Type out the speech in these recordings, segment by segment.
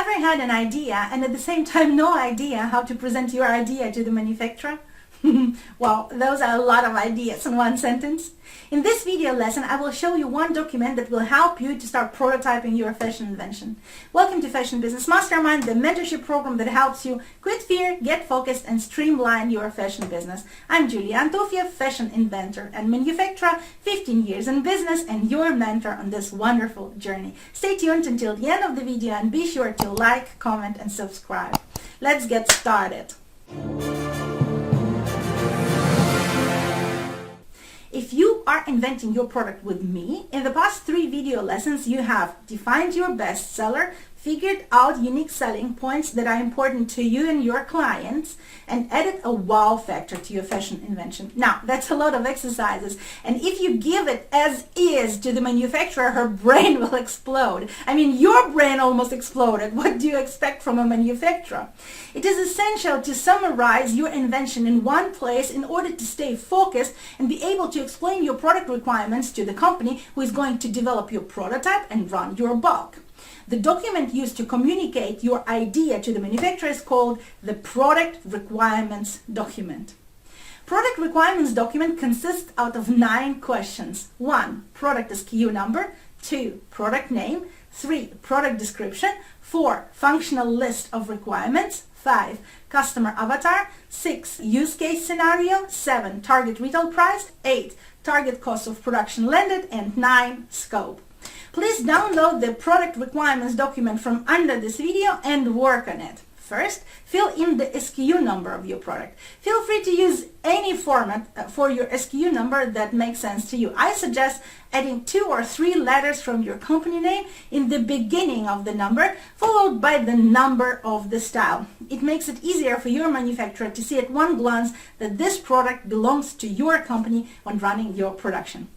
ever had an idea and at the same time no idea how to present your idea to the manufacturer? Well, those are a lot of ideas in one sentence. In this video lesson, I will show you one document that will help you to start prototyping your fashion invention. Welcome to Fashion Business Mastermind, the mentorship program that helps you quit fear, get focused, and streamline your fashion business. I'm Julia Antofiev, fashion inventor and manufacturer, 15 years in business, and your mentor on this wonderful journey. Stay tuned until the end of the video and be sure to like, comment, and subscribe. Let's get started. If you are inventing your product with me, in the past 3 video lessons you have defined your best seller, figured out unique selling points that are important to you and your clients, and added a wow factor to your fashion invention. Now, that's a lot of exercises, and if you give it as is to the manufacturer, her brain will explode. I mean, your brain almost exploded. What do you expect from a manufacturer? It is essential to summarize your invention in one place in order to stay focused and be able to explain your product requirements to the company who is going to develop your prototype and run your bulk. The document used to communicate your idea to the manufacturer is called the Product Requirements Document. Product Requirements Document consists out of 9 questions. 1. Product SKU number. 2. Product name. 3. Product description. 4. Functional list of requirements. 5. Customer avatar. 6. Use case scenario. 7. Target retail price. 8. Target cost of production landed. And 9. Scope. Please download the product requirements document from under this video and work on it. First, fill in the SKU number of your product. Feel free to use any format for your SKU number that makes sense to you. I suggest adding 2 or 3 letters from your company name in the beginning of the number, followed by the number of the style. It makes it easier for your manufacturer to see at one glance that this product belongs to your company when running your production.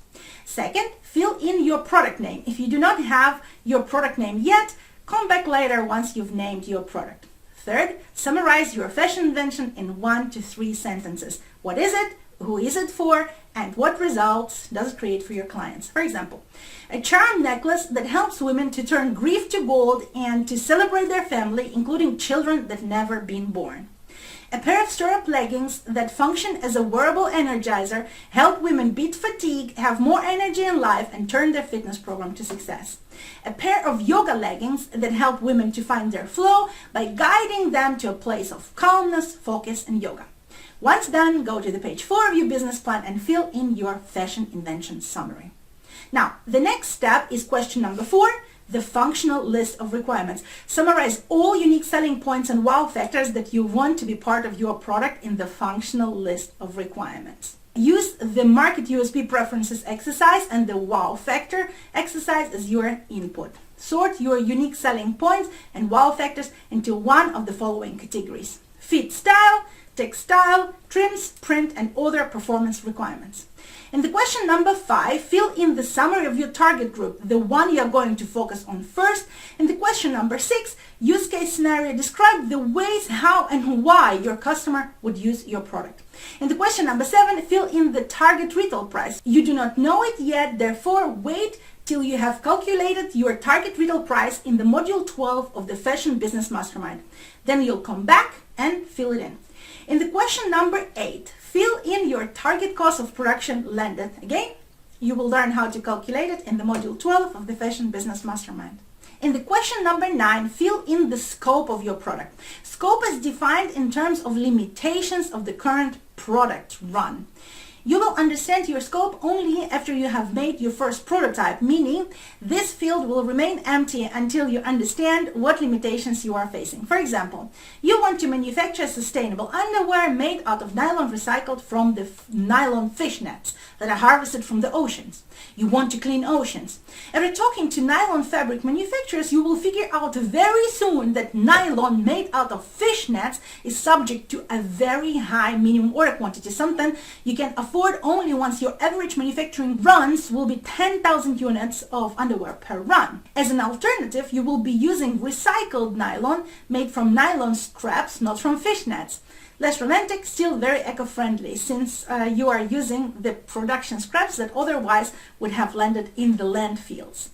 Second, fill in your product name. If you do not have your product name yet, come back later once you've named your product. Third, summarize your fashion invention in 1 to 3 sentences. What is it? Who is it for? And what results does it create for your clients? For example, a charm necklace that helps women to turn grief to gold and to celebrate their family, including children that never been born. A pair of stirrup leggings that function as a wearable energizer help women beat fatigue, have more energy in life, and turn their fitness program to success. A pair of yoga leggings that help women to find their flow by guiding them to a place of calmness, focus, and yoga. Once done, go to the page 4 of your business plan and fill in your fashion invention summary. Now, the next step is question number 4. The functional list of requirements. Summarize all unique selling points and wow factors that you want to be part of your product in the functional list of requirements. Use the market USP preferences exercise and the wow factor exercise as your input. Sort your unique selling points and wow factors into one of the following categories: fit style, textile, trims, print, and other performance requirements. In the question number 5, fill in the summary of your target group, the one you are going to focus on first. In the question number 6, use case scenario, describe the ways how and why your customer would use your product. In the question number 7, fill in the target retail price. You do not know it yet, therefore wait till you have calculated your target retail price in the module 12 of the Fashion Business Mastermind. Then you'll come back and fill it in. In the question number 8, fill in your target cost of production landed. Again, you will learn how to calculate it in the module 12 of the Fashion Business Mastermind. In the question number 9, fill in the scope of your product. Scope is defined in terms of limitations of the current product run. You will understand your scope only after you have made your first prototype, meaning this field will remain empty until you understand what limitations you are facing. For example, you want to manufacture sustainable underwear made out of nylon recycled from the nylon fish nets that are harvested from the oceans. You want to clean oceans. After talking to nylon fabric manufacturers, you will figure out very soon that nylon made out of fish nets is subject to a very high minimum order quantity, something you can afford only once your average manufacturing runs will be 10,000 units of underwear per run. As an alternative, you will be using recycled nylon made from nylon scraps, not from fish nets. Less romantic, still very eco-friendly, since you are using the production scraps that otherwise would have landed in the landfills.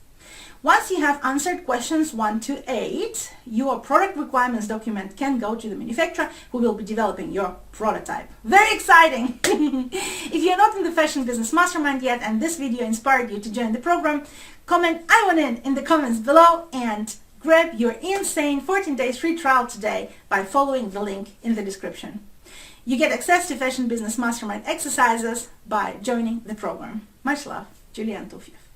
Once you have answered questions 1 to 8, your product requirements document can go to the manufacturer who will be developing your prototype. Very exciting! If you're not in the Fashion Business Mastermind yet and this video inspired you to join the program, comment "I want in the comments below and grab your insane 14 days free trial today by following the link in the description. You get access to Fashion Business Mastermind exercises by joining the program. Much love, Julian Tufiev.